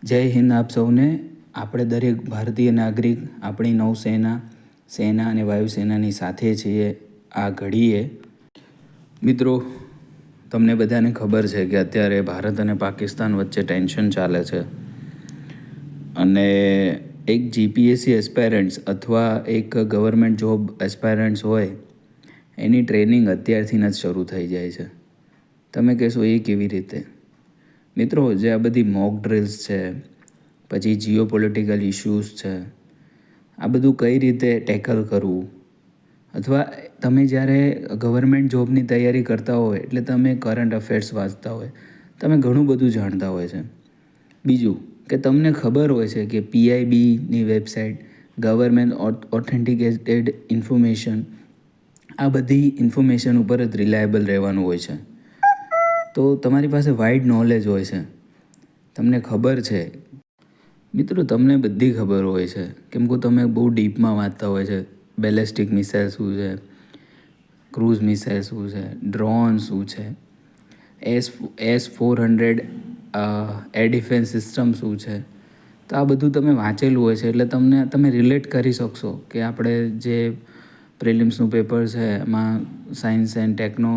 જય હિન્દ આપ સૌને. આપણે દરેક ભારતીય નાગરિક આપણી નૌસેના, સેના અને વાયુસેનાની સાથે છીએ આ ઘડીએ. મિત્રો, તમને બધાને ખબર છે કે અત્યારે ભારત અને પાકિસ્તાન વચ્ચે ટેન્શન ચાલે છે અને એક જીપીએસસી એસ્પાયરન્ટ્સ અથવા એક ગવર્મેન્ટ જોબ એસ્પાયરન્ટ્સ હોય એની ટ્રેનિંગ અત્યારથી જ શરૂ થઈ જાય છે. તમે કહેશો એ કેવી રીતે? મિત્રો, જે આ બધી મોક ડ્રિલ્સ છે, પછી જીઓ પોલિટિકલ ઇશ્યુઝ છે, આ બધું કઈ રીતે ટેકલ કરવું, અથવા તમે જ્યારે ગવર્મેન્ટ જોબની તૈયારી કરતા હોય એટલે તમે કરંટ અફેર્સ વાંચતા હોય, તમે ઘણું બધું જાણતા હોય છે. બીજું કે તમને ખબર હોય છે કે પીઆઈબીની વેબસાઇટ, ગવર્મેન્ટ ઓથેન્ટિકેટેડ ઇન્ફોર્મેશન, આ બધી ઇન્ફોર્મેશન ઉપર જ રિલાયેબલ રહેવાનું હોય છે. તો તમારી પાસે વાઇડ નોલેજ હોય છે, તમને ખબર છે. મિત્રો, તમને બધી ખબર હોય છે કેમ કે તમે બહુ ડીપમાં વાંચતા હોય છે. બેલેસ્ટિક મિસાઇલ શું છે, ક્રૂઝ મિસાઇલ શું છે, ડ્રોન શું છે, S-400 એર ડિફેન્સ સિસ્ટમ શું છે. તો આ બધું તમે વાંચેલું હોય છે એટલે તમે રિલેટ કરી શકશો કે આપણે જે પ્રિલિમ્સનું પેપર છે એમાં સાયન્સ એન્ડ ટેકનો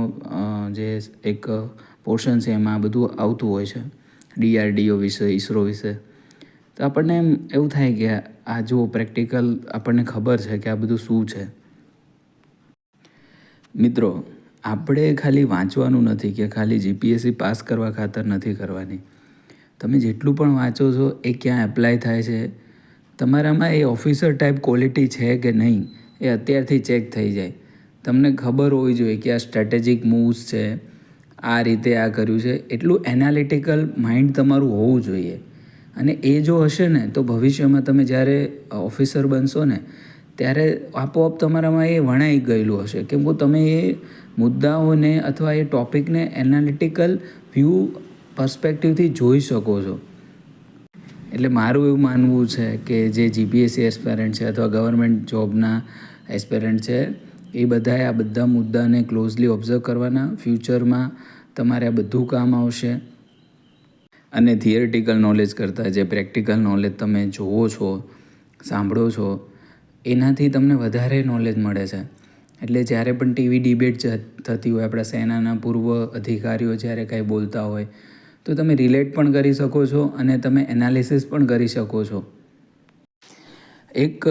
જે એક પોર્શન છે એમાં બધું આવતું હોય છે, DRDO વિશે, ઇસરો વિશે. તો આપણને એમ એવું થાય કે આ જો પ્રેક્ટિકલ આપણને ખબર છે કે આ બધું શું છે. મિત્રો, આપણે ખાલી વાંચવાનું નથી કે ખાલી જીપીએસસી પાસ કરવા ખાતર નથી કરવાની. તમે જેટલું પણ વાંચો છો એ ક્યાં એપ્લાય થાય છે, તમારામાં એ ઓફિસર ટાઈપ ક્વોલિટી છે કે નહીં એ અત્યારથી ચેક થઈ જાય. તમને ખબર હોવી જોઈએ કે આ સ્ટ્રેટેજિક મૂવ્સ છે, આ રીતે આ કર્યું છે, એટલું એનાલિટિકલ માઇન્ડ તમારું હોવું જોઈએ. અને એ જો હશે ને તો ભવિષ્યમાં તમે જ્યારે ઓફિસર બનશો ને ત્યારે આપોઆપ તમારામાં એ વણાઈ ગયેલું હશે કેમ કે તમે એ મુદ્દાઓને અથવા એ ટૉપિકને એનાલિટિકલ વ્યૂ પર્સપેક્ટિવથી જોઈ શકો છો. એટલે મારું એવું માનવું છે કે જે જીપીએસસી એસ્પાયરન્ટ છે અથવા ગવર્મેન્ટ જોબના એસ્પાયરન્ટ છે એ બધાએ આ બધા મુદ્દાને ક્લોઝલી ઓબ્ઝર્વ કરવાના. ફ્યુચરમાં તમારે આ બધું કામ આવશે. અને થિયરિટિકલ નોલેજ કરતાં જે પ્રેક્ટિકલ નોલેજ તમે જુઓ છો, સાંભળો છો, એનાથી તમને વધારે નોલેજ મળે છે. એટલે જ્યારે પણ ટીવી ડિબેટ થતી હોય, આપણા સેનાના પૂર્વ અધિકારીઓ જ્યારે કાંઈ બોલતા હોય તો તમે રિલેટ પણ કરી શકો છો અને તમે એનાલિસિસ પણ કરી શકો છો. એક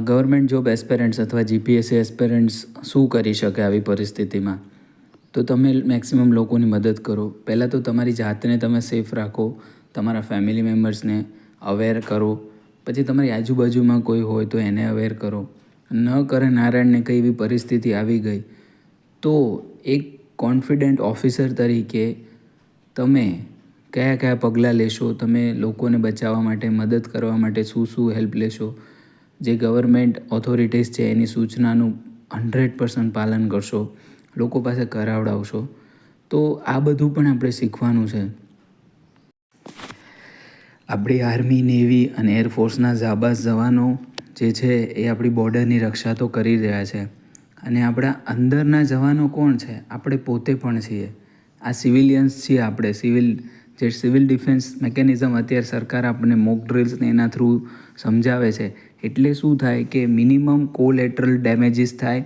ગવર્મેન્ટ જોબ એસ્પાયરન્ટ્સ અથવા જીપીએસસી એસ્પાયરન્ટ્સ શું કરી શકે આવી પરિસ્થિતિમાં? તો તમે મેક્સિમમ લોકોની મદદ કરો. પહેલાં તો તમારી જાતને તમે સેફ રાખો, તમારા ફેમિલી મેમ્બર્સને અવેર કરો, પછી તમારી આજુબાજુમાં કોઈ હોય તો એને અવેર કરો. ન કરે નારાયણને કંઈ એવી પરિસ્થિતિ આવી ગઈ તો એક કોન્ફિડન્ટ ઓફિસર તરીકે તમે કયા કયા પગલાં લેશો, તમે લોકોને બચાવવા માટે, મદદ કરવા માટે શું હેલ્પ લેશો, જે ગવર્મેન્ટ ઓથોરિટીઝ છે એની સૂચનાનું 100% પાલન કરશો, લોકો પાસે કરાવડાવશો. તો આ બધું પણ આપણે શીખવાનું છે. આપણી આર્મી, નેવી અને એરફોર્સના જાબાઝ જવાનો જે છે એ આપણી બોર્ડરની રક્ષા તો કરી રહ્યા છે અને આપણા અંદરના જવાનો કોણ છે? આપણે પોતે પણ છીએ. આ સિવિલિયન્સ છીએ આપણે. સિવિલ ડિફેન્સ મિકેનિઝમ અત્યારે સરકાર આપણને મોક ડ્રિલ્સને એના થ્રુ સમજાવે છે. એટલે શું થાય કે મિનિમમ કોલેટરલ ડેમેજીસ થાય,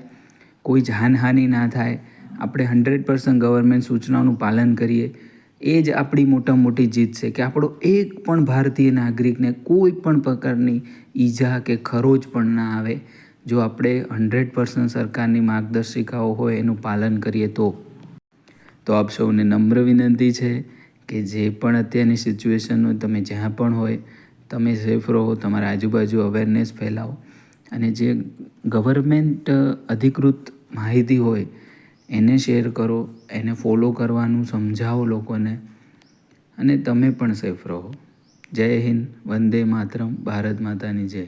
કોઈ જાનહાનિ ના થાય, આપણે 100% ગવર્મેન્ટ સૂચનાઓનું પાલન કરીએ. એ જ આપણી મોટામાં મોટી જીત છે કે આપણો એક પણ ભારતીય નાગરિકને કોઈ પણ પ્રકારની ઈજા કે ખરોચ પણ ના આવે જો આપણે 100% સરકારની માર્ગદર્શિકાઓ હોય એનું પાલન કરીએ તો. તો આપ સૌને નમ્ર વિનંતી છે કે જે પણ અત્યારની સિચ્યુએશન હોય, તમે જ્યાં પણ હોય તમે સેફ રહો, તમારા આજુબાજુ અવેરનેસ ફેલાવો અને જે ગવર્મેન્ટ અધિકૃત માહિતી હોય એને શેર કરો, એને ફોલો કરવાનું સમજાવો લોકોને અને તમે પણ સેફ રહો. જય હિન્દ, વંદે માતરમ, ભારત માતાની જય.